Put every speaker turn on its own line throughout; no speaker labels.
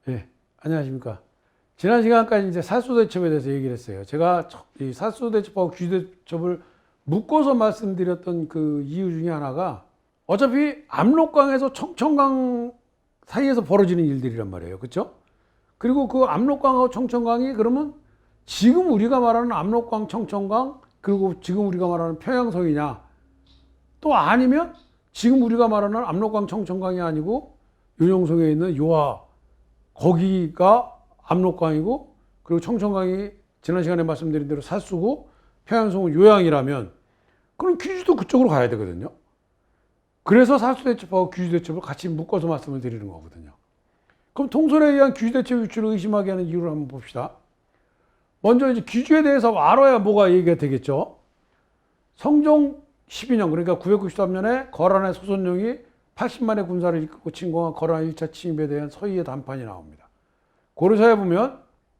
예, 안녕하십니까. 지난 시간까지 이제 살수대첩에 대해서 얘기를 했어요. 제가 이 살수대첩하고 귀주대첩을 묶어서 말씀드렸던 그 이유 중에 하나가 어차피 압록강에서 청천강 사이에서 벌어지는 일들이란 말이에요. 그렇죠? 그리고 그 압록강하고 청천강이 그러면 지금 우리가 말하는 압록강, 청천강 그리고 지금 우리가 말하는 평양성이냐 또 아니면 지금 우리가 말하는 압록강, 청천강이 아니고 윤영성에 있는 요하 거기가 압록강이고 그리고 청천강이 지난 시간에 말씀드린 대로 살수고 평양성은 요양이라면 그럼 귀주도 그쪽으로 가야 되거든요. 그래서 살수대첩하고 귀주대첩을 같이 묶어서 말씀을 드리는 거거든요. 그럼 통솔에 의한 귀주대첩 유출을 의심하게 하는 이유를 한번 봅시다. 먼저 이제 귀주에 대해서 알아야 뭐가 얘기가 되겠죠. 성종 12년 그러니까 993년에 거란의 소선용이 80만의 군사를 이끌고 침공한 거란 1차 침입에 대한 서희의 단판이 나옵니다. 고려사에 보면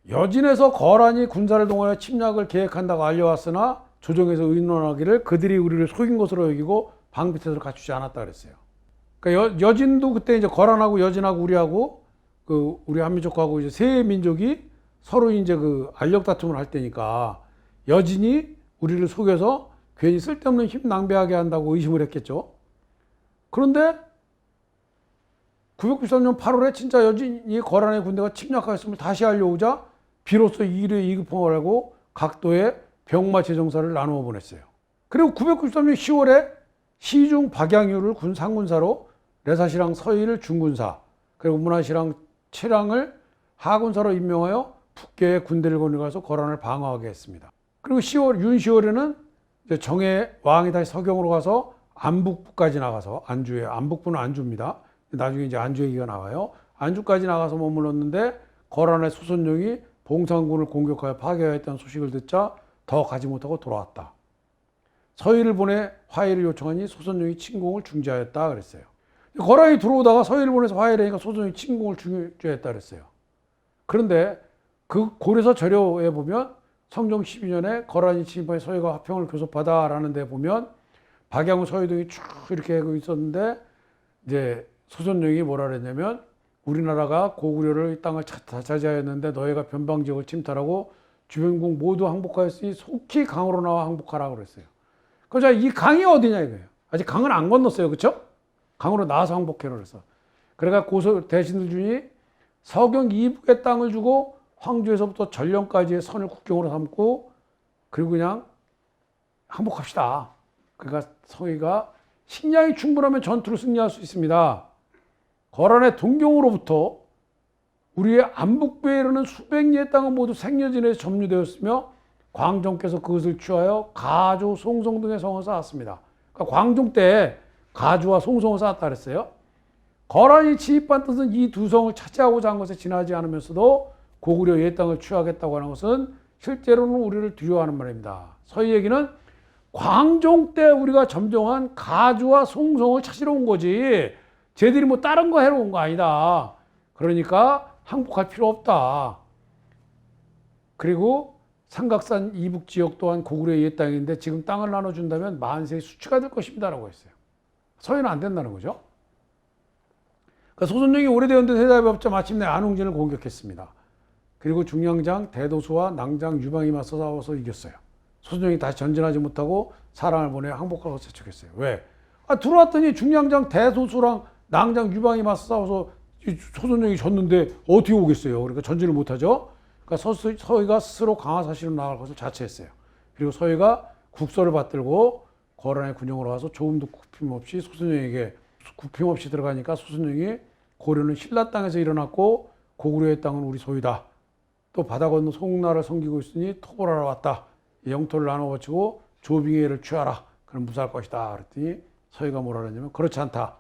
여진에서 거란이 군사를 동원해 침략을 계획한다고 알려왔으나 조정에서 의논하기를 그들이 우리를 속인 것으로 여기고 방비태세를 갖추지 않았다 그랬어요. 그러니까 여진도 그때 이제 거란하고 여진하고 우리하고 그 우리 한민족하고 이제 세 민족이 서로 이제 그 알력 다툼을 할 때니까 여진이 우리를 속여서 괜히 쓸데없는 힘 낭비하게 한다고 의심을 했겠죠. 그런데 993년 8월에 진짜 여진이 거란의 군대가 침략하였음을 다시 알려오자 비로소 이르 이급함을 하고 각도의 병마 재정사를 나누어 보냈어요. 그리고 993년 10월에 시중 박양유를 군 상군사로 레사시랑 서희를 중군사 그리고 문화시랑 칠랑을 하군사로 임명하여 북계에 군대를 거느가서 거란을 방어하게 했습니다. 그리고 10월 윤 10월에는 정해 왕이 다시 서경으로 가서 안북부까지 나가서 안주에 안북부는 안주입니다. 나중에 이제 안주 얘기가 나와요. 안주까지 나가서 머물렀는데 거란의 수선용이 봉상군을 공격하여 파괴하였다는 소식을 듣자 더 가지 못하고 돌아왔다. 서희를 보내 화해를 요청하니 소선용이 침공을 중지하였다 그랬어요. 거란이 들어오다가 서희를 보내서 화해를 하니까 소선용이 침공을 중지했다 그랬어요. 그런데 그 고려사 절여에 보면 성종 12년에 거란이 침입해 서희가 화평을 교섭하다라는 데 보면 박양우 서희 등이 쭉 이렇게 하고 있었는데 이제 소선용이 뭐라 그랬냐면 우리나라가 고구려를 이 땅을 차지하였는데 너희가 변방지역을 침탈하고 주변국 모두 항복하였으니 속히 강으로 나와 항복하라고 그랬어요. 그래서 이 강이 어디냐 이거예요. 아직 강은 안 건넜어요. 그렇죠? 강으로 나와서 항복해라 그래서. 그러니까 고서 대신들 중이 서경 이북의 땅을 주고 황주에서부터 전령까지의 선을 국경으로 삼고 그리고 그냥 항복합시다. 그러니까 서희가 식량이 충분하면 전투를 승리할 수 있습니다. 거란의 동경으로부터 우리의 안북부에 이르는 수백 리의 땅은 모두 생여진에서 점유되었으며 광종께서 그것을 취하여 가주, 송송 등의 성을 쌓았습니다. 그러니까 광종 때 가주와 송송을 쌓았다 그랬어요. 거란이 침입한 뜻은 이 두 성을 차지하고자 한 것에 지나지 않으면서도 고구려 옛 땅을 취하겠다고 하는 것은 실제로는 우리를 두려워하는 말입니다. 서희 얘기는 광종 때 우리가 점령한 가주와 송송을 찾으러 온 거지 쟤들이 뭐 다른 거 해러 온 거 아니다. 그러니까 항복할 필요 없다. 그리고 삼각산 이북 지역 또한 고구려의 옛 땅인데 지금 땅을 나눠준다면 만세의 수치가 될 것입니다 라고 했어요. 서희는 안 된다는 거죠. 그러니까 소선용이 오래되었는데 대답이 마침내 안웅진을 공격했습니다. 그리고 중량장 대도수와 낭장 유방이 맞서 싸워서 이겼어요. 소선용이 다시 전진하지 못하고 사람을 보내 항복하고 재촉했어요. 왜? 들어왔더니 중량장 대도수랑 낭장 유방이 맞서 싸워서 소선용이 졌는데 어떻게 오겠어요? 그러니까 전진을 못하죠. 그러니까 서희가 스스로 강화사실로 나갈 것을 자처했어요. 그리고 서희가 국서를 받들고 거란의 군영으로 와서 조금도 굽힘없이 소선용에게 굽힘없이 들어가니까 소선용이 고려는 신라 땅에서 일어났고 고구려의 땅은 우리 소유다. 또 바다 건너 송나라를 섬기고 있으니 토벌하러 왔다. 영토를 나눠 바치고 조빙의를 취하라. 그럼 무사할 것이다. 그랬더니 서희가 뭐라 그랬냐면 그렇지 않다.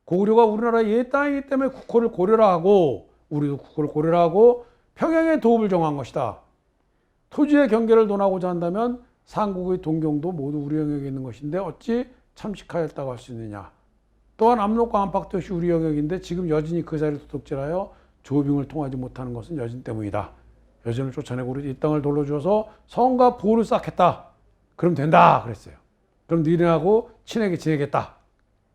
고구려가 우리나라의 옛 땅이기 때문에 국호를 고려라 하고 우리도 국호를 고려라 하고 평양의 도읍을 정한 것이다. 토지의 경계를 논하고자 한다면 삼국의 동경도 모두 우리 영역에 있는 것인데 어찌 참식하였다고 할 수 있느냐. 또한 압록강 안팎도 역시 우리 영역인데 지금 여진이 그 자리를 도둑질하여 조빙을 통하지 못하는 것은 여진 때문이다. 여진을 쫓아내고 우리 이 땅을 돌려주어서 성과 보를 쌓겠다. 그럼 된다 그랬어요. 그럼 니네하고 친하게 지내겠다.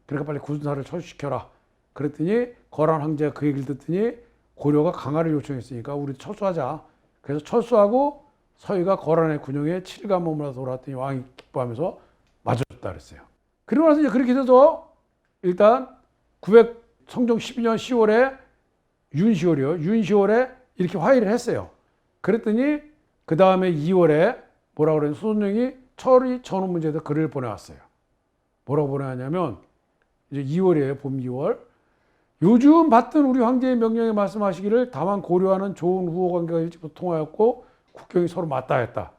그러니까 빨리 군사를 철수시켜라. 그랬더니 거란 황제가 그 얘기를 듣더니 고려가 강화를 요청했으니까 우리 철수하자. 그래서 철수하고 서희가 거란의 군용에 7간 머물러 돌아왔더니 왕이 기뻐하면서 맞아줬다 그랬어요. 그리고 나서 이제 그렇게 돼서 일단 900 성종 12년 10월에 윤시월에 이렇게 화의를 했어요. 그랬더니 그 다음에 2월에 뭐라고 그랬냐면 소순영이 철의 전후 문제에서 글을 보내왔어요. 뭐라고 보내왔냐면 이제 2월이에요. 봄 2월. 요즘 받던 우리 황제의 명령에 말씀하시기를 다만 고려와는 좋은 후호 관계가 일찍부터 통하였고 국경이 서로 맞닿았다.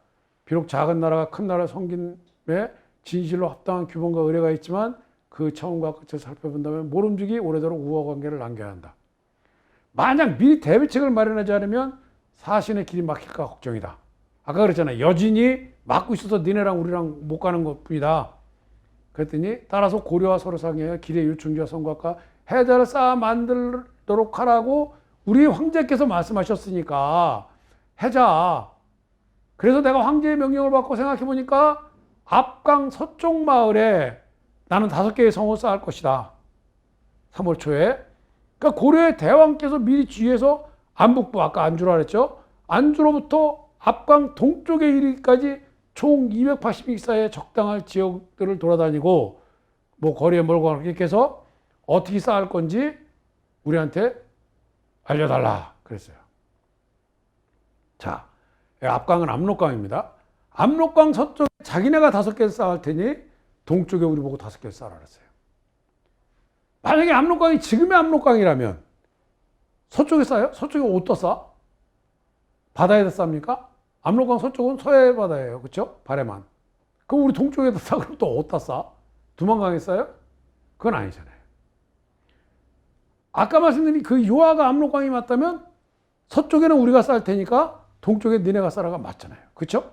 비록 작은 나라가 큰 나라 섬김에 진실로 합당한 규범과 의례가 있지만 그 처음과 끝을 살펴본다면 모름지기 오래도록 우호 관계를 남겨야 한다. 만약 미리 대비책을 마련하지 않으면 사신의 길이 막힐까 걱정이다. 아까 그랬잖아요. 여진이 막고 있어서 니네랑 우리랑 못 가는 것뿐이다. 그랬더니 따라서 고려와 서로 상의하여 길의 요충지와 성곽과 해자를 쌓아 만들도록 하라고 우리 황제께서 말씀하셨으니까 해자. 그래서 내가 황제의 명령을 받고 생각해 보니까 압강 서쪽 마을에 나는 5개의 성을 쌓을 것이다. 3월 초에. 그러니까 고려의 대왕께서 미리 지휘해서 안북부, 아까 안주라 그랬죠. 안주로부터 압강 동쪽에 이르기까지 총 280일사의 적당할 지역들을 돌아다니고 뭐 거리에 몰고 가는 이렇게 해서 어떻게 쌓을 건지 우리한테 알려달라 그랬어요. 자, 압강은 압록강입니다. 압록강 서쪽에 자기네가 5개 쌓을 테니 동쪽에 우리 보고 5개 쌓으라 그랬어요. 만약에 압록강이 지금의 압록강이라면 서쪽에 쌓아요? 서쪽에 어디다 쌓아? 바다에다 쌉니까? 압록강 서쪽은 서해 바다예요. 그렇죠? 발해만. 그럼 우리 동쪽에다 쌓아? 그럼 또 어디다 쌓아? 두만강에 쌓아요? 그건 아니잖아요. 아까 말씀드린 그 요하가 압록강이 맞다면 서쪽에는 우리가 쌓을 테니까 동쪽에 니네가 쌓아가 맞잖아요. 그렇죠?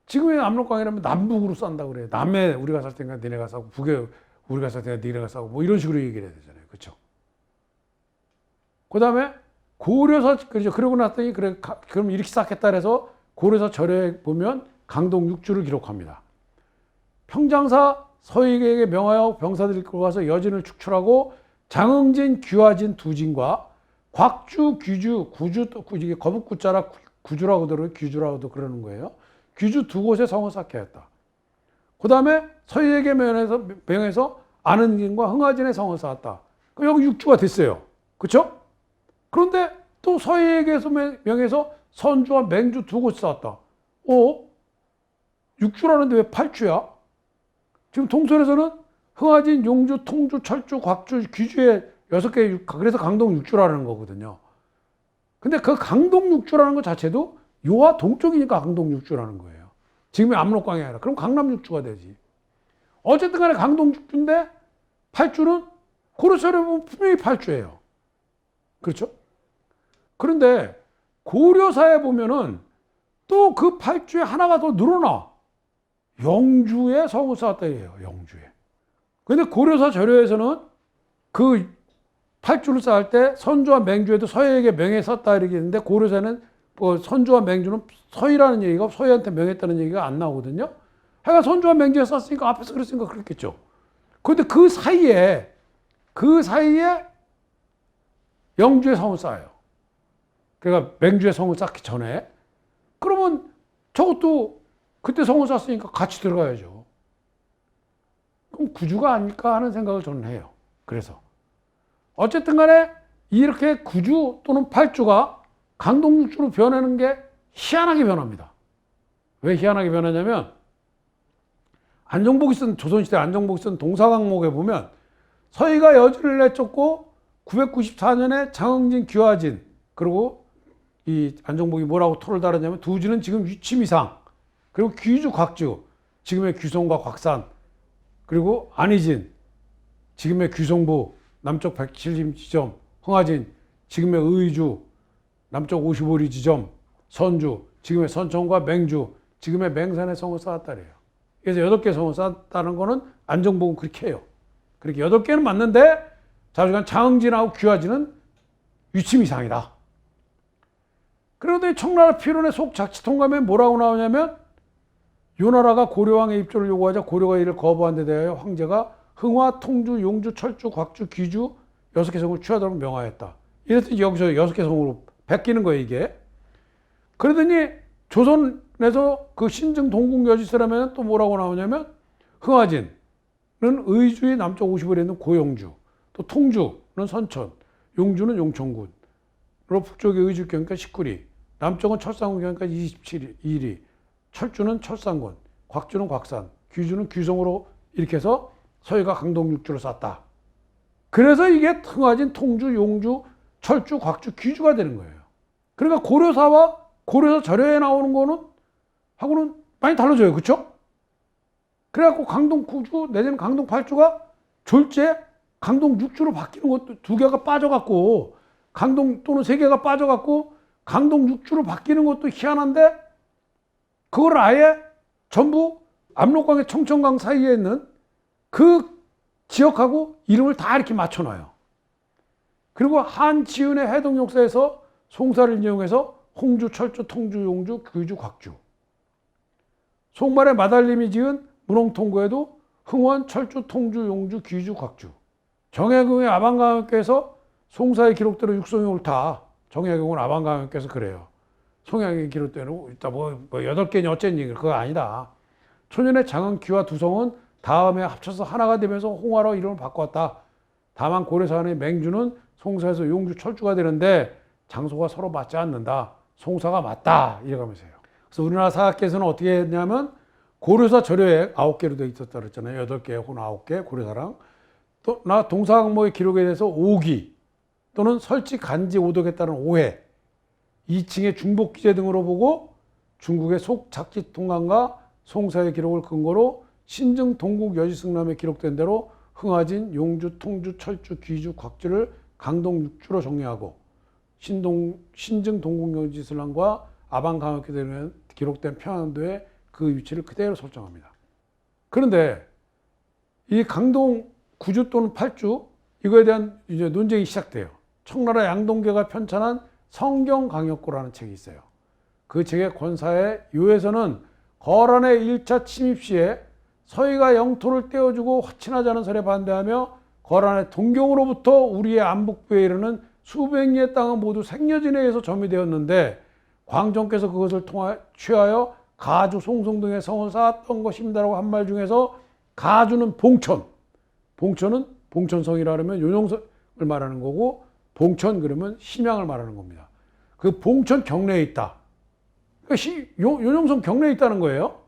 지금의 압록강이라면 남북으로 싼다고 그래요. 남에 우리가 살 테니까 니네가 싸고 북에 우리가 살 테니까 니네가 싸고 뭐 이런 식으로 얘기를 해야 되잖아요. 그렇죠? 그 다음에 고려사, 그렇죠. 그러고 났더니 그래, 그럼 이렇게 쌓겠다 해서 고려사 절에 보면 강동 6주를 기록합니다. 평장사 서익에게 명하여 병사들을 끌고 가서 여진을 축출하고 장흥진, 귀화진 두 진과 곽주, 규주, 구주, 이게 거북구자라 구주라고도 그러고 규주라고도 그러는 거예요. 규주 두 곳에 성을 쌓게 했다. 그 다음에 서익에게 명해서 안흥진과 흥하진의 성을 쌓았다. 그럼 여기 6주가 됐어요. 그렇죠? 그런데 또 서익에게서 명해서 선주와 맹주 두 곳 쌓았다. 6주라는데 왜 8주야? 지금 통솔에서는 흥하진, 용주, 통주, 철주, 곽주, 귀주에 6개, 그래서 강동 6주라는 거거든요. 근데 그 강동 6주라는 것 자체도 요하 동쪽이니까 강동 6주라는 거예요. 지금의 압록강이 아니라. 그럼 강남 6주가 되지. 어쨌든 간에 강동 6주인데 8주는 고려철에 보면 분명히 8주예요. 그렇죠? 그런데 고려사에 보면은 또 그 8주에 하나가 더 늘어나. 영주에 성을 쌓았다 해요. 영주에. 근데 고려사 절요에서는 그 8주를 쌓을 때 선주와 맹주에도 서희에게 명해 썼다 이렇게 했는데 고려사는 뭐 선주와 맹주는 서희라는 얘기가 서희한테 명했다는 얘기가 안 나오거든요. 하여간 선주와 맹주에 썼으니까 앞에서 그랬으니까 그렇겠죠. 그런데 그 사이에 영주의 성을 쌓아요. 그러니까 맹주의 성을 쌓기 전에. 그러면 저것도 그때 성을 쌓았으니까 같이 들어가야죠. 그럼 구주가 아닐까 하는 생각을 저는 해요. 그래서 어쨌든 간에 이렇게 9주 또는 8주가 강동 6주로 변하는 게 희한하게 변합니다. 왜 희한하게 변하냐면 안정복이 쓴 조선시대 안정복이 쓴 동사강목에 보면 서희가 여진을 내쫓고 994년에 장흥진, 귀화진 그리고 이 안정복이 뭐라고 토를 달았냐면 두 주는 지금 위치미상 그리고 귀주, 곽주 지금의 귀송과 곽산 그리고 안희진 지금의 귀송부 남쪽 170 지점 흥하진 지금의 의주 남쪽 55리 지점 선주 지금의 선천과 맹주 지금의 맹산의 성을 쌓았다래요. 그래서 8개 성을 쌓았다는 거는 안정복은 그렇게 해요. 그렇게 8개는 맞는데 자주간 장흥진하고 귀화진은 위치미상이다. 그런데 청나라 필원의 속자치통감에 뭐라고 나오냐면 요나라가 고려왕의 입조를 요구하자 고려가 이를 거부한 데 대하여 황제가 흥화, 통주, 용주, 철주, 곽주, 귀주 6개 성을 취하도록 명하였다. 이랬더니 여기서 6개 성으로 베끼는 거예요, 이게. 그러더니 조선에서 그 신증 동국 여지서라면 또 뭐라고 나오냐면 흥화진은 의주의 남쪽 50을 있는 고영주, 또 통주는 선천, 용주는 용천군, 그리고 북쪽의 의주경과 19리, 남쪽은 철산군경과 27리, 철주는 철산군, 곽주는 곽산, 귀주는 귀성으로 이렇게 해서 서해가 강동 6주로 쌌다. 그래서 이게 흥화진, 통주, 용주, 철주, 곽주, 귀주가 되는 거예요. 그러니까 고려사와 고려사 절여에 나오는 거는 하고는 많이 달라져요. 그렇죠? 그래갖고 강동 9주 내지는 강동 8주가 졸제 강동 6주로 바뀌는 것도 2개가 빠져갖고 강동 또는 3개가 빠져갖고 강동 6주로 바뀌는 것도 희한한데 그걸 아예 전부 압록강의 청천강 사이에 있는 그 지역하고 이름을 다 이렇게 맞춰놔요. 그리고 한지은의 해동 역사에서 송사를 이용해서 홍주, 철주, 통주, 용주, 귀주, 곽주. 송말의 마달님이 지은 문홍통고에도 흥원, 철주, 통주, 용주, 귀주, 곽주. 정약용의 아방강역에서 송사의 기록대로 육성이 옳다. 정약용은 아방강역에서 그래요. 송약의 기록대로 일단 뭐 8개니 어쨌니 그거 아니다. 초년의 장은 귀와 두성은 다음에 합쳐서 하나가 되면서 홍화로 이름을 바꿨다. 다만 고려사안의 맹주는 송사에서 용주, 철주가 되는데 장소가 서로 맞지 않는다. 송사가 맞다. 이래가면서요. 그래서 우리나라 사학계에서는 어떻게 했냐면 고려사 절여액 9개로 되어 있었다 그랬잖아요. 8개 혹은 9개 고려사랑. 또 나 동사항모의 기록에 대해서 5기 또는 설치 간지 오독에 따른 오해 2층의 중복 기재 등으로 보고 중국의 속작지 통관과 송사의 기록을 근거로 신증 동국 여지승남에 기록된 대로 흥화진, 용주, 통주, 철주, 귀주, 곽주를 강동 6주로 정리하고 신증 동국 여지승남과 아방강역에 기록된 평안도에 그 위치를 그대로 설정합니다. 그런데 이 강동 9주 또는 8주 이거에 대한 이제 논쟁이 시작돼요. 청나라 양동계가 편찬한 성경강역고라는 책이 있어요. 그 책의 권사의 요에서는 거란의 1차 침입 시에 서희가 영토를 떼어주고 화친하자는 설에 반대하며 거란의 동경으로부터 우리의 안북부에 이르는 수백 리의 땅은 모두 생여진에 의해서 점유되었는데 광종께서 그것을 취하여 가주, 송송 등의 성을 쌓았던 것입니다라고 한 말 중에서 가주는 봉천, 봉천은 봉천성이라 그러면 요령성을 말하는 거고 봉천 그러면 심양을 말하는 겁니다. 그 봉천 경내에 있다. 그러니까 요령성 경내에 있다는 거예요.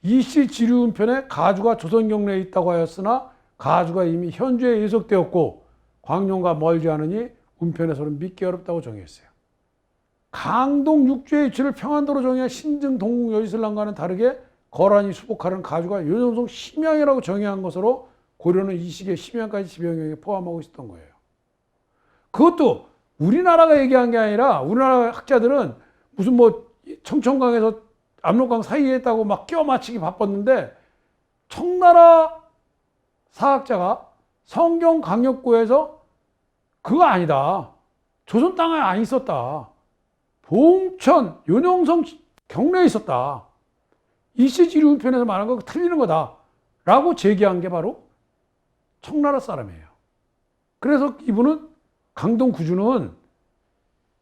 이씨 지류운편에 가주가 조선 경내에 있다고 하였으나 가주가 이미 현주에 예속되었고 광룡과 멀지 않으니 운편에서는 믿기 어렵다고 정의했어요. 강동 6주의 위치를 평안도로 정의한 신증 동국 여지승남과는 다르게 거란이 수복하는 가주가 요령성 심양이라고 정의한 것으로 고려는 이 시기에 심양까지 지명령에 포함하고 있었던 거예요. 그것도 우리나라가 얘기한 게 아니라 우리나라 학자들은 무슨 뭐 청천강에서 압록강 사이에 있다고 막 끼워 맞추기 바빴는데 청나라 사학자가 성경강역고에서 그거 아니다. 조선 땅에 안 있었다. 봉천, 요령성 경내에 있었다. 이시지류운편에서 말한 거 틀리는 거다. 라고 제기한 게 바로 청나라 사람이에요. 그래서 이분은 강동 9주는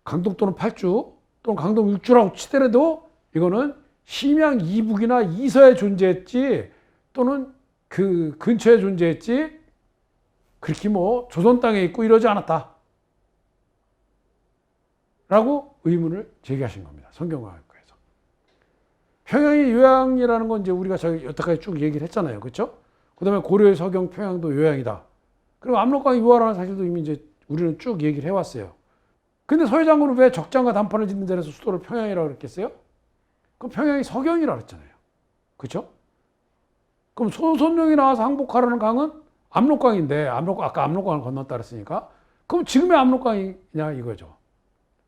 강동 또는 8주 또는 강동 6주라고 치더라도 이거는 심양 이북이나 이서에 존재했지 또는 그 근처에 존재했지 그렇게 뭐 조선 땅에 있고 이러지 않았다. 라고 의문을 제기하신 겁니다. 성경강역고에서. 평양이 요양이라는 건 이제 우리가 여태까지 쭉 얘기를 했잖아요. 그렇죠? 그 다음에 고려의 서경 평양도 요양이다. 그리고 압록강이 유화라는 사실도 이미 이제 우리는 쭉 얘기를 해왔어요. 근데 서해장군은 왜 적장과 단판을 짓는 자리에서 수도를 평양이라고 그랬겠어요? 그럼 평양이 서경이라고 그랬잖아요. 그렇죠? 그럼 손룡이 나와서 항복하라는 강은 압록강인데 아까 압록강을 건넜다 그랬으니까 그럼 지금의 압록강이냐 이거죠.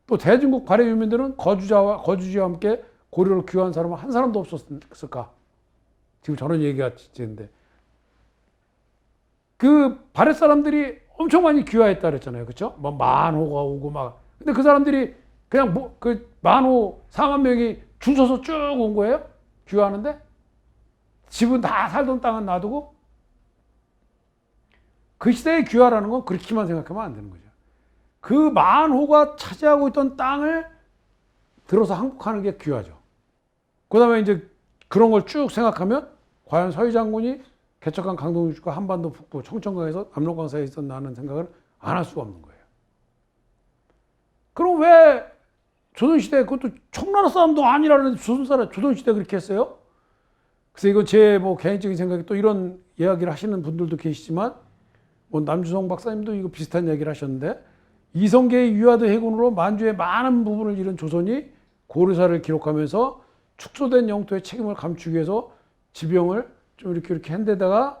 또 대중국 발해 유민들은 거주지와 함께 고려를 귀화한 사람은 한 사람도 없었을까? 지금 저런 얘기가 있는데 그 발해 사람들이 엄청 많이 귀화했다 그랬잖아요. 그렇죠? 뭐 만호가 오고 막. 근데 그 사람들이 그냥 뭐 그 만호 4만 명이 줄 서서 쭉 온 거예요? 귀화하는데? 집은 다 살던 땅은 놔두고? 그 시대의 귀화라는 건 그렇게만 생각하면 안 되는 거죠. 그 만호가 차지하고 있던 땅을 들어서 항복하는 게 귀하죠. 그 다음에 이제 그런 걸 쭉 생각하면 과연 서희 장군이 개척한 강동육지과 한반도 북부 청천강에서 압록강 사이에 있었나 하는 생각을 안 할 수가 없는 거예요. 그럼 왜 조선시대, 그것도 청나라 사람도 아니라는 조선시대 그렇게 했어요? 그래서 이건 제 뭐 개인적인 생각이, 또 이런 이야기를 하시는 분들도 계시지만, 뭐 남주성 박사님도 이거 비슷한 이야기를 하셨는데, 이성계의 유화도 해군으로 만주의 많은 부분을 잃은 조선이 고려사를 기록하면서 축소된 영토의 책임을 감추기 위해서 지병을 좀 이렇게 한데다가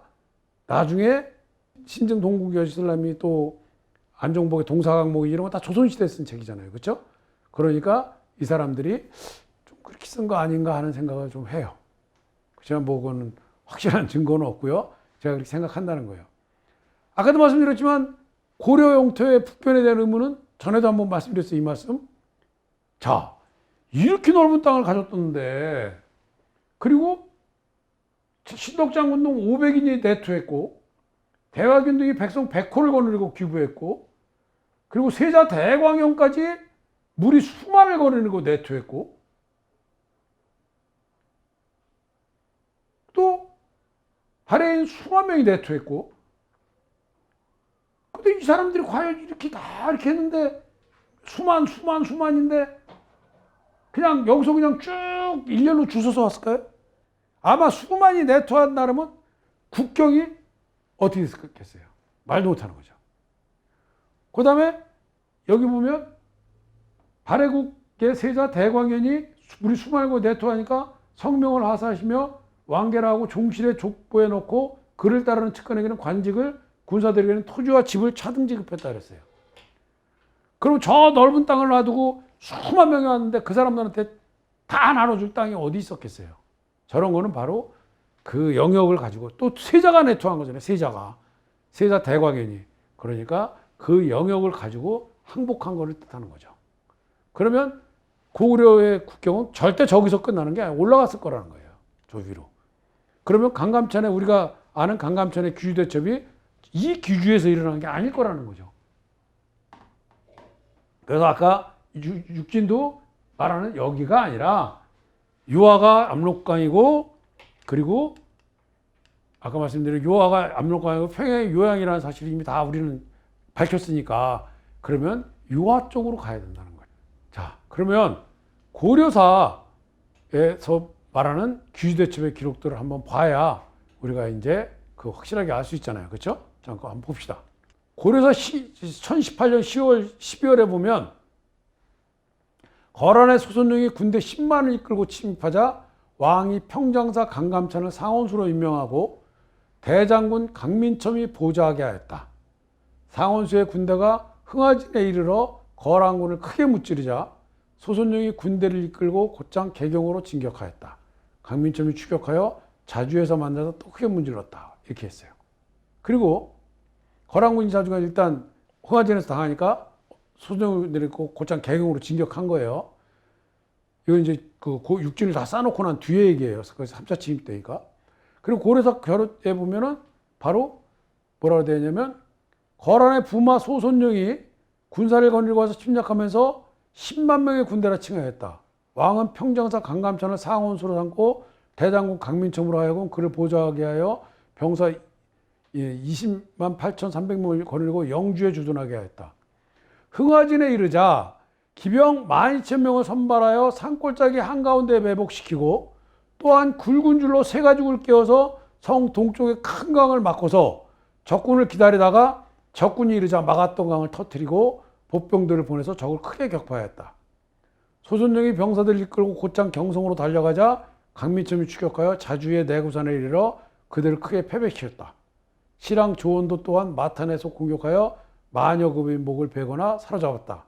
나중에 신증 동국이 여시슬람이 또 안종복의 동사강목이 이런 거 다 조선시대에 쓴 책이잖아요. 그렇죠? 그러니까 이 사람들이 좀 그렇게 쓴 거 아닌가 하는 생각을 좀 해요. 그렇지만 뭐 그거는 확실한 증거는 없고요. 제가 그렇게 생각한다는 거예요. 아까도 말씀드렸지만 고려 영토의 북변에 대한 의무는 전에도 한번 말씀드렸어요. 이 말씀. 자, 이렇게 넓은 땅을 가졌던데, 그리고 신덕장군동 500인이 내투했고, 대화균등이 백성 100호를 거느리고 귀부했고, 그리고 세자 대광영까지 무리 수만을 거느리고 내투했고, 또 발해인 수만 명이 내투했고, 근데 이 사람들이 과연 이렇게 다 이렇게 했는데 수만인데 그냥 여기서 그냥 쭉 일렬로 줄 서서 왔을까요? 아마 수만이 내투한 나라면 국경이 어떻게 됐겠어요? 말도 못하는 거죠. 그 다음에 여기 보면 발해국의 세자 대광현이 우리 수만을 내투하니까 성명을 하사하시며 왕계라고 종실에 족보해 놓고 그를 따르는 측근에게는 관직을, 군사들에게는 토지와 집을 차등 지급했다 그랬어요. 그럼 저 넓은 땅을 놔두고 수만 명이 왔는데 그 사람들한테 다 나눠줄 땅이 어디 있었겠어요? 저런 거는 바로 그 영역을 가지고, 또 세자가 내투한 거잖아요. 세자 대광현이. 그러니까 그 영역을 가지고 항복한 거를 뜻하는 거죠. 그러면 고구려의 국경은 절대 저기서 끝나는 게 아니라 올라갔을 거라는 거예요. 저 위로. 그러면 강감찬에, 우리가 아는 강감찬의 귀주대첩이 이 귀주에서 일어난 게 아닐 거라는 거죠. 그래서 아까 육진도 말하는 여기가 아니라 유화가 압록강이고, 그리고 아까 말씀드린 유화가 압록강이고 평양의 요양이라는 사실을 이미 다 우리는 밝혔으니까, 그러면 유화 쪽으로 가야 된다는 거예요. 자, 그러면 고려사에서 말하는 귀주대첩의 기록들을 한번 봐야 우리가 이제 그 확실하게 알 수 있잖아요. 그렇죠? 잠깐 한번 봅시다. 고려사 1018년 10월, 12월에 보면 거란의 소선령이 군대 10만을 이끌고 침입하자 왕이 평장사 강감찬을 상원수로 임명하고 대장군 강민첨이 보좌하게 하였다. 상원수의 군대가 흥하진에 이르러 거란군을 크게 무찌르자 소선령이 군대를 이끌고 곧장 개경으로 진격하였다. 강민첨이 추격하여 자주에서 만나서 또 크게 문질렀다. 이렇게 했어요. 그리고 거란군이 자주가 일단 흥하진에서 당하니까 소선령을 내리고 곧장 개경으로 진격한 거예요. 이건 이제 그 육진을 다 쌓아놓고 난 뒤에 얘기예요. 그래서 3차 침입 때니까. 그리고 고려사 겨루에 보면은 바로 뭐라고 되어 있냐면, 거란의 부마 소선령이 군사를 거느리고 와서 침략하면서 10만 명의 군대라 칭하였다. 왕은 평정사 강감찬을 상원수로 삼고 대장군 강민첨으로 하여금 그를 보좌하게 하여 병사 20만 8,300명을 거느리고 영주에 주둔하게 하였다. 흥하진에 이르자 기병 12,000명을 선발하여 산골짜기 한가운데 매복시키고, 또한 굵은 줄로 세 가죽을 끼워서 성 동쪽의 큰 강을 막고서 적군을 기다리다가 적군이 이르자 막았던 강을 터뜨리고 보병들을 보내서 적을 크게 격파하였다. 소선령이 병사들을 이끌고 곧장 경성으로 달려가자 강민첨이 추격하여 자주의 내구산에 이르러 그들을 크게 패배시켰다. 신랑 조원도 또한 마탄에서 공격하여 만여 급의 목을 베거나 사로잡았다.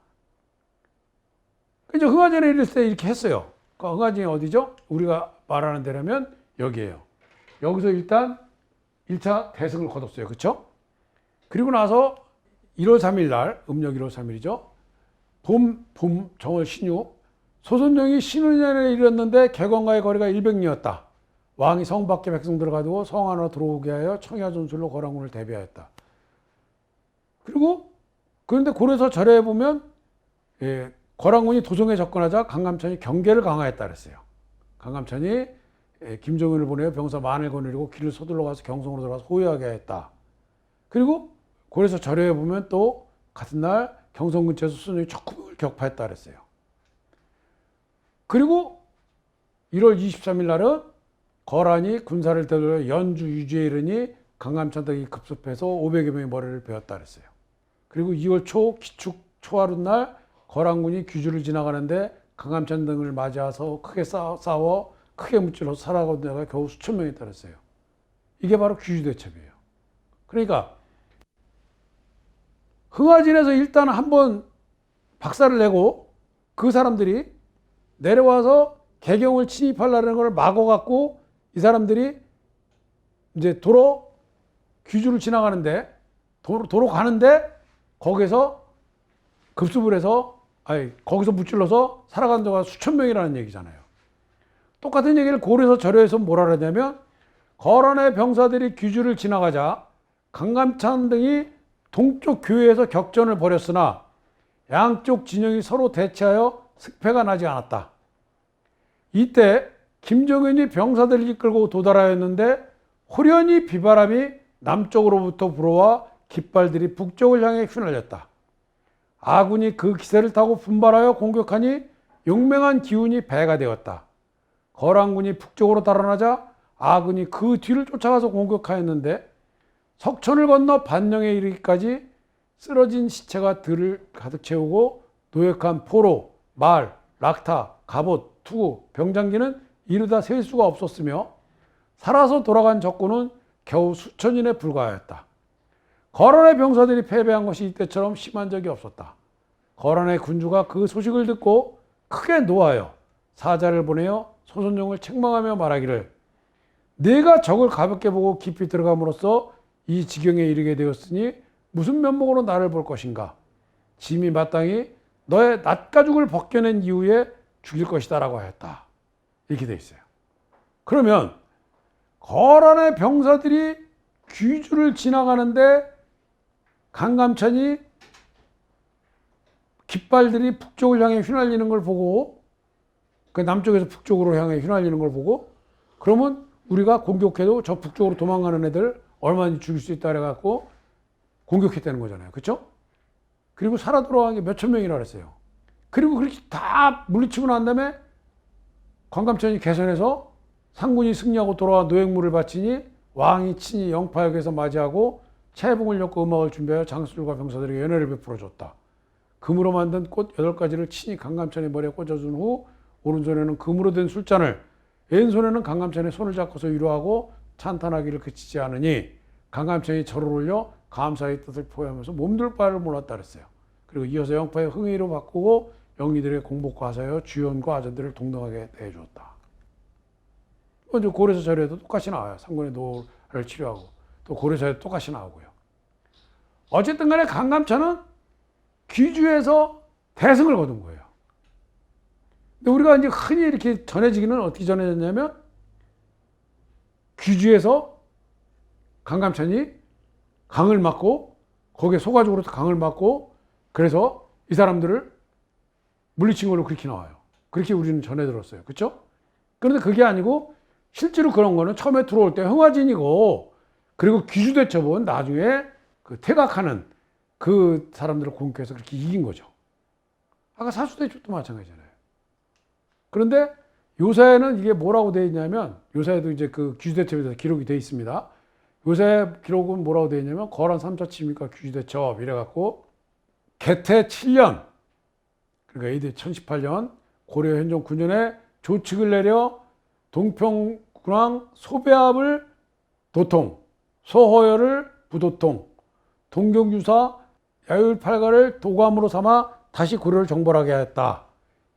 이제 흥하진에 이를 때 이렇게 했어요. 그러니까 흥하진이 어디죠? 우리가 말하는 데라면 여기에요. 여기서 일단 1차 대승을 거뒀어요. 그렇죠? 그리고 나서 1월 3일 날, 음력 1월 3일이죠. 봄, 정월 신유, 소선령이 신은년에 이르렀는데 개건과의 거리가 100리였다. 왕이 성 밖에 백성들을 가두고 성 안으로 들어오게 하여 청야 전술로 거란군을 대비하였다. 그리고 그런데 고려서 절에 보면 거란군이 도성에 접근하자 강감찬이 경계를 강화했다 그랬어요. 강감찬이 김정은을 보내어 병사 만을 거느리고 길을 서둘러 가서 경성으로 들어가서 호위하게 했다. 그리고 고려서 절에 보면 또 같은 날 경성 근처에서 순종이 적군을 격파했다 그랬어요. 그리고 1월 23일 날은 거란이 군사를 되돌려 연주 유주에 이르니 강감찬 등이 급습해서 500여 명의 머리를 베었다 그랬어요. 그리고 2월 초 기축 초하룻 날 거란군이 귀주를 지나가는데 강감찬 등을 맞이해서 크게 싸워 크게 무찔러서 살아가는 데가 겨우 수천 명이 따랐어요. 이게 바로 귀주대첩이에요. 그러니까 흥하진에서 일단 한번 박살을 내고 그 사람들이 내려와서 개경을 침입하려는 걸 막아갖고 이 사람들이 이제 도로 귀주를 지나가는데 도로 가는데 거기서 급습을 해서 거기서 무찔러서 살아가는 데가 수천 명이라는 얘기잖아요. 똑같은 얘기를 고려에서 절에서 뭐라 그러냐면 거란의 병사들이 귀주를 지나가자 강감찬 등이 동쪽 교회에서 격전을 벌였으나 양쪽 진영이 서로 대치하여 승패가 나지 않았다. 이때 김정은이 병사들을 이끌고 도달하였는데 호련히 비바람이 남쪽으로부터 불어와 깃발들이 북쪽을 향해 휘날렸다. 아군이 그 기세를 타고 분발하여 공격하니 용맹한 기운이 배가 되었다. 거란군이 북쪽으로 달아나자 아군이 그 뒤를 쫓아가서 공격하였는데 석천을 건너 반령에 이르기까지 쓰러진 시체가 들을 가득 채우고 노획한 포로, 말, 락타, 갑옷, 투구, 병장기는 이르다 셀 수가 없었으며 살아서 돌아간 적군은 겨우 수천인에 불과하였다. 거란의 병사들이 패배한 것이 이때처럼 심한 적이 없었다. 거란의 군주가 그 소식을 듣고 크게 노하여 사자를 보내어 소선종을 책망하며 말하기를 네가 적을 가볍게 보고 깊이 들어감으로써 이 지경에 이르게 되었으니 무슨 면목으로 나를 볼 것인가? 짐이 마땅히 너의 낫가죽을 벗겨낸 이후에 죽일 것이다 라고 하였다. 이렇게 되어 있어요. 그러면 거란의 병사들이 귀주를 지나가는데 강감찬이 깃발들이 북쪽을 향해 휘날리는 걸 보고 그 남쪽에서 북쪽으로 향해 휘날리는 걸 보고 그러면 우리가 공격해도 저 북쪽으로 도망가는 애들 얼마나 죽일 수 있다 그래갖고 공격했다는 거잖아요. 그렇죠? 그리고 살아 돌아간 게 몇천 명이라 그랬어요. 그리고 그렇게 다 물리치고 난 다음에 강감찬이 개선해서 상군이 승리하고 돌아와 노획물을 바치니 왕이 친히 영파역에서 맞이하고 채봉을 엮고 음악을 준비하여 장수들과 병사들에게 연회를 베풀어줬다. 금으로 만든 꽃 8가지를 친히 강감찬의 머리에 꽂아준 후 오른손에는 금으로 된 술잔을 왼손에는 강감찬의 손을 잡고서 위로하고 찬탄하기를 그치지 않으니 강감찬이 절을 올려 감사의 뜻을 표하면서 몸둘 바를 몰랐다 그랬어요. 그리고 이어서 영파의 흥의로 바꾸고 영리들의 공복과 하사여 주연과 아전들을 동등하게 대해주었다. 먼저 고려서 절에도 똑같이 나와요. 상군의 노를 치료하고 또 고려사에도 똑같이 나오고요. 어쨌든 간에 강감찬은 귀주에서 대승을 거둔 거예요. 근데 우리가 이제 흔히 이렇게 전해지기는 어떻게 전해졌냐면 귀주에서 강감찬이 강을 막고 거기에 소가죽으로 강을 막고 그래서 이 사람들을 물리친 걸로 그렇게 나와요. 그렇게 우리는 전해 들었어요. 그렇죠? 그런데 그게 아니고 실제로 그런 거는 처음에 들어올 때 흥화진이고 그리고 귀주대첩은 나중에 그 퇴각하는 그 사람들을 공격해서 그렇게 이긴 거죠. 아까 사수대첩도 마찬가지잖아요. 그런데 요사에는 이게 뭐라고 되어 있냐면 요사에도 이제 그 귀주대첩에 대해서 기록이 되어 있습니다. 요사의 기록은 뭐라고 되어 있냐면 거란 3차 침입과 귀주대첩 이래갖고 개태 7년 그러니까 AD 1018년 고려 현종 9년에 조칙을 내려 동평군왕 소배압을 도통, 소허열을 부도통, 동경유사 야율팔가를 도감으로 삼아 다시 고려를 정벌하게 하였다.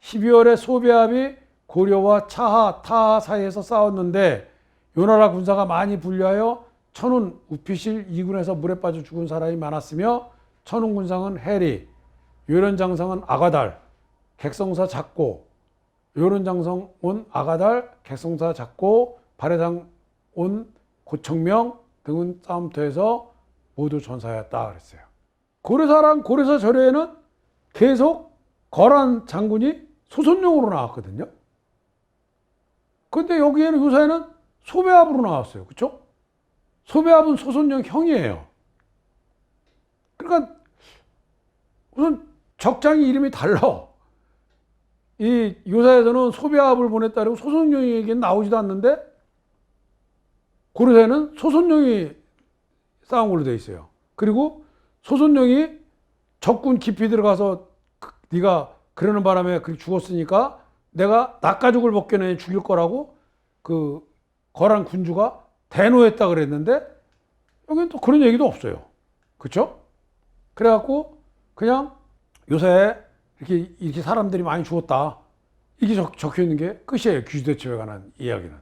12월에 소배압이 고려와 차하, 타하 사이에서 싸웠는데 요나라 군사가 많이 불리하여 천운, 우피실 2군에서 물에 빠져 죽은 사람이 많았으며 천운 군상은 해리, 요련장성은 아가달, 객성사 작고, 요련장성온 아가달, 객성사 작고, 발해장 온 고청명 등은 싸움터에서 모두 전사하였다 그랬어요. 고려사랑 고려사 절에는 계속 거란 장군이 소손령으로 나왔거든요. 근데 여기에는 요사에는 소배합으로 나왔어요. 그렇죠? 소배합은 소손령 형이에요. 그러니까 우선 적장이 이름이 달라. 이 요사에서는 소배합을 보냈다 그러고 소손령에게는 나오지도 않는데 고려사에는 소손령이 싸운 걸로 돼 있어요. 그리고 소손령이 적군 깊이 들어가서 네가 그러는 바람에 그렇게 죽었으니까 내가 낙가죽을 벗겨내 죽일 거라고 그 거란 군주가 대노했다 그랬는데 여기는 또 그런 얘기도 없어요. 그렇죠? 그래갖고 그냥 요새 이렇게 사람들이 많이 죽었다. 이게 적혀 있는 게 끝이에요. 귀주대첩에 관한 이야기는.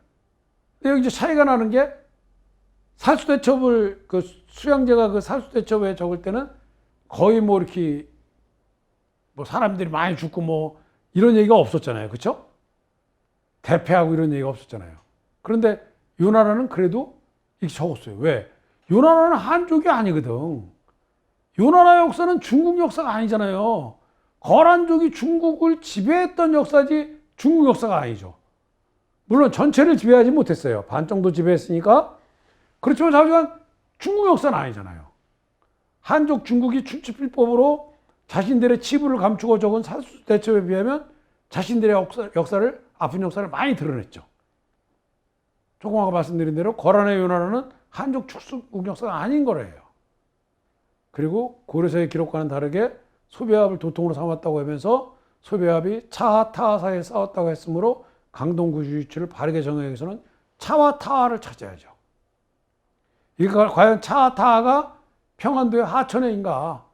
근데 여기 이제 차이가 나는 게 살수대첩을 그 수양제가 그 살수대첩에 적을 때는 거의 뭐 이렇게 뭐 사람들이 많이 죽고 뭐 이런 얘기가 없었잖아요. 그렇죠? 대패하고 이런 얘기가 없었잖아요. 그런데 요나라는 그래도 이렇게 적었어요. 왜? 요나라는 한족이 아니거든. 요나라 역사는 중국 역사가 아니잖아요. 거란족이 중국을 지배했던 역사지 중국 역사가 아니죠. 물론 전체를 지배하지 못했어요. 반 정도 지배했으니까. 그렇지만 하지만 중국 역사는 아니잖아요. 한족 중국이 춘추필법으로 자신들의 치부를 감추고 적은 살수대첩에 비하면 자신들의 역사를 아픈 역사를 많이 드러냈죠. 조금 아까 말씀드린 대로 거란의 요나라는 한족 축수국 역사가 아닌 거래요. 그리고 고려사의 기록과는 다르게 소배합을 도통으로 삼았다고 하면서 소배합이 차하 타하 사이에 싸웠다고 했으므로 강동구주 위치를 바르게 정하기 위해서는 차와 타하를 찾아야죠. 이게 과연 차와 타하가 평안도의 하천에인가?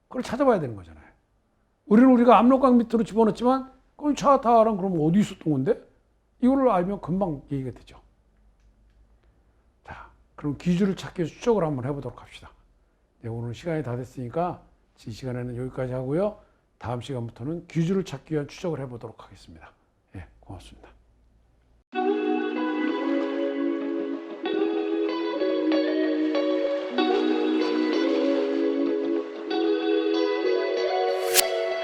그걸 찾아봐야 되는 거잖아요. 우리가 압록강 밑으로 집어넣었지만 그럼 차와 타하랑 그러면 어디 있었던 건데? 이거를 알면 금방 얘기가 되죠. 자, 그럼 기주를 찾기 위해서 추적을 한번 해보도록 합시다. 네, 오늘 시간이 다 됐으니까 이 시간에는 여기까지 하고요. 다음 시간부터는 귀주를 찾기 위한 추적을 해보도록 하겠습니다. 예, 고맙습니다.